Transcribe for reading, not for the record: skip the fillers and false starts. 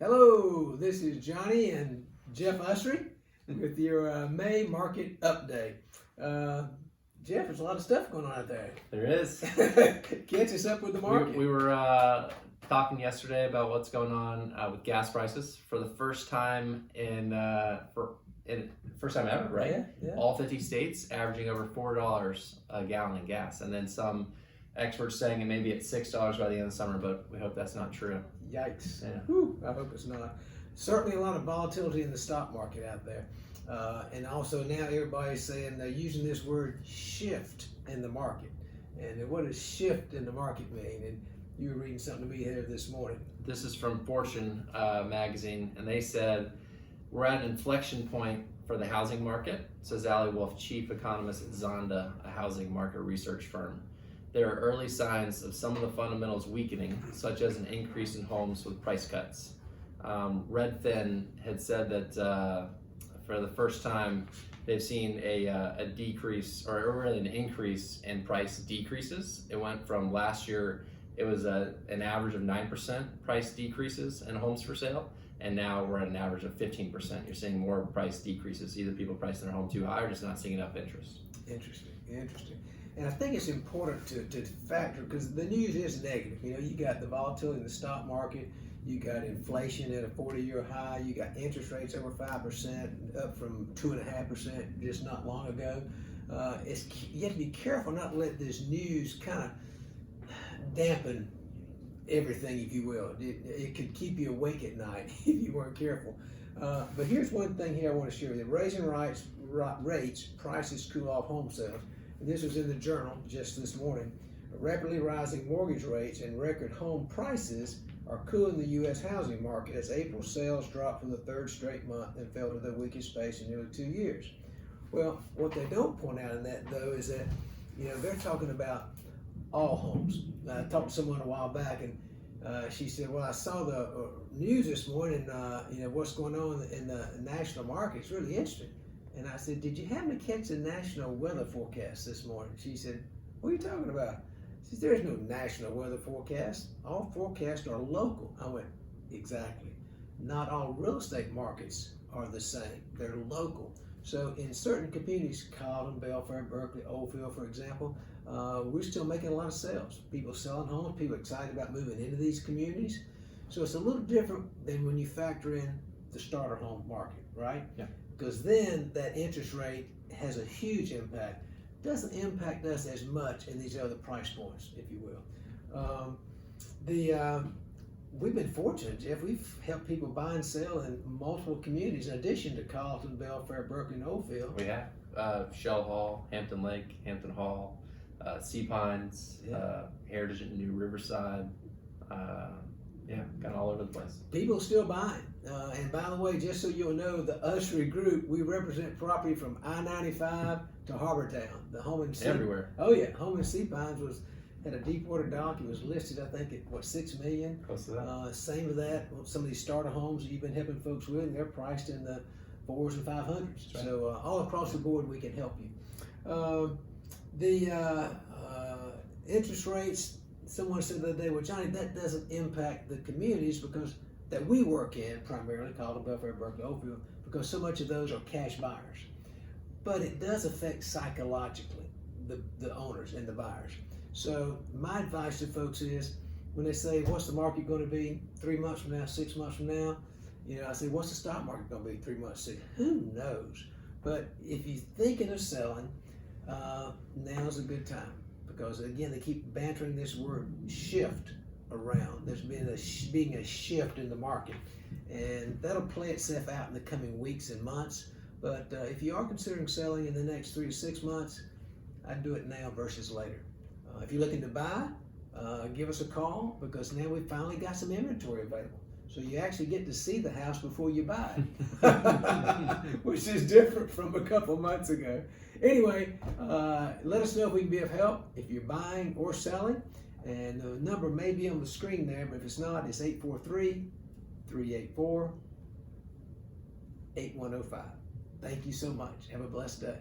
Hello, this is Johnny and Jeff Usry with your May market update. Jeff, there's a lot of stuff going on out there. There is. Catch us up with the market. We were talking yesterday about what's going on with gas prices for the first time first time ever, right? Yeah. All 50 states averaging over $4 a gallon in gas, and then some experts saying it may be at $6 by the end of the summer, but we hope that's not true. Yikes. Yeah. Whew, I hope it's not. Certainly a lot of volatility in the stock market out there. And also now everybody's saying they're using this word shift in the market. And what does shift in the market mean? And you were reading something to me here this morning. This is from Fortune magazine, and they said, we're at an inflection point for the housing market, says Ali Wolf, chief economist at Zonda, a housing market research firm. There are early signs of some of the fundamentals weakening, such as an increase in homes with price cuts. Redfin had said that for the first time, they've seen a decrease, or really an increase in price decreases. It went from last year, it was an average of 9% price decreases in homes for sale, and now we're at an average of 15%. You're seeing more price decreases, either people pricing their home too high or just not seeing enough interest. Interesting. And I think it's important to factor, because the news is negative. You know, you got the volatility in the stock market, you got inflation at a 40-year high, you got interest rates over 5%, up from 2.5% just not long ago. You have to be careful not to let this news kind of dampen everything, if you will. It could keep you awake at night if you weren't careful. But here's one thing here I want to share with you. Raising rates, prices cool off home sales. This was in the Journal just this morning. Rapidly rising mortgage rates and record home prices are cooling the U.S. housing market as April sales dropped for the third straight month and fell to their weakest pace in nearly 2 years. Well, what they don't point out in that, though, is that, you know, they're talking about all homes. I talked to someone a while back, and she said, well, I saw the news this morning, you know, what's going on in the national market. It's really interesting. And I said, did you happen to catch the national weather forecast this morning? She said, what are you talking about? She said, there's no national weather forecast. All forecasts are local. I went, exactly. Not all real estate markets are the same. They're local. So in certain communities, Colleton, Belfair, Berkeley, Oldfield, for example, we're still making a lot of sales. People selling homes, people excited about moving into these communities. So it's a little different than when you factor in the starter home market, right? Yeah. Because then that interest rate has a huge impact. Doesn't impact us as much in these other price points, if you will. We've been fortunate, Jeff. We've helped people buy and sell in multiple communities in addition to Colleton, Belfair, Berkeley, and Oldfield. We have Shell Hall, Hampton Lake, Hampton Hall, Sea Pines, Heritage at New Riverside. Kind of all over the place. People still buying. And by the way, just so you'll know, the Usry Group, we represent property from I-95 to Harbortown. The home in everywhere. Oh yeah, home in Sea Pines had a deep water dock. It was listed, I think, at $6 million. Close to that. Same with that. Some of these starter homes that you've been helping folks with, and they're priced in the 400s and 500s. Right. So all across the board, we can help you. The interest rates. Someone said the other day, well, Johnny, that doesn't impact the communities because that we work in primarily, Colleton, Belfair, Berkeley, Oldfield, because so much of those are cash buyers. But it does affect psychologically the owners and the buyers. So my advice to folks is, when they say, what's the market going to be 3 months from now, 6 months from now? You know, I say, what's the stock market going to be 3 months, 6? Who knows? But if you're thinking of selling, now's a good time. Because again, they keep bantering this word shift around. There's been being a shift in the market, and that'll play itself out in the coming weeks and months. But if you are considering selling in the next 3 to 6 months, I'd do it now versus later. If you're looking to buy, give us a call, because now we've finally got some inventory available. So you actually get to see the house before you buy it, which is different from a couple months ago. Anyway, let us know if we can be of help if you're buying or selling. And the number may be on the screen there, but if it's not, it's 843-384-8105. Thank you so much. Have a blessed day.